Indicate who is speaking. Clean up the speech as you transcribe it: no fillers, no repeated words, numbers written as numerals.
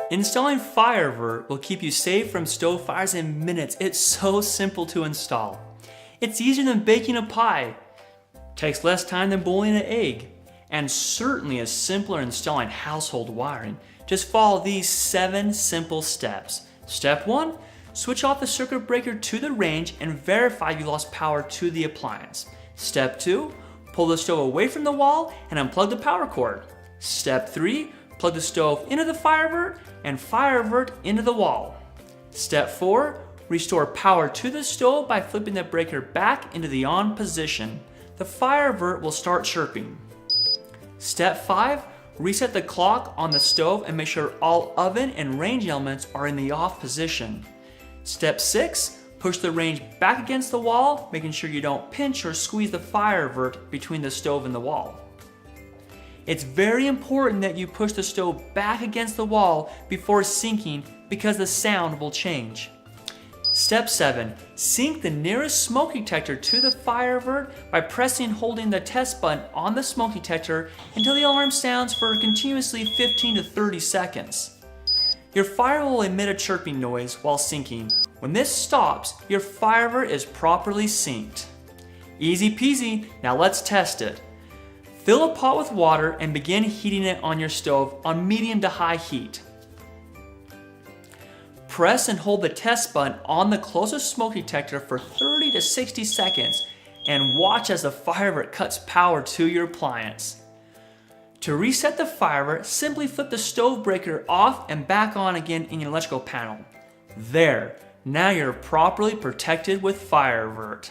Speaker 1: Installing FireAvert will keep you safe from stove fires in minutes. It's so simple to install. It's easier than baking a pie, takes less time than boiling an egg, and certainly is simpler installing household wiring. Just follow these 7 simple steps. Step 1, switch off the circuit breaker to the range and verify you lost power to the appliance. Step 2, pull the stove away from the wall and unplug the power cord. Step 3, plug the stove into the FireAvert and FireAvert into the wall. Step 4, restore power to the stove by flipping the breaker back into the on position. The FireAvert will start chirping. Step 5, reset the clock on the stove and make sure all oven and range elements are in the off position. Step 6, push the range back against the wall, making sure you don't pinch or squeeze the FireAvert between the stove and the wall. It's very important that you push the stove back against the wall before sinking because the sound will change. Step 7, sync the nearest smoke detector to the FireAvert by pressing and holding the test button on the smoke detector until the alarm sounds for continuously 15 to 30 seconds. Your fire will emit a chirping noise while syncing. When this stops, your FireAvert is properly synced. Easy peasy, now let's test it. Fill a pot with water and begin heating it on your stove on medium to high heat. Press and hold the test button on the closest smoke detector for 30 to 60 seconds and watch as the FireAvert cuts power to your appliance. To reset the FireAvert, simply flip the stove breaker off and back on again in your electrical panel. There, now you're properly protected with FireAvert.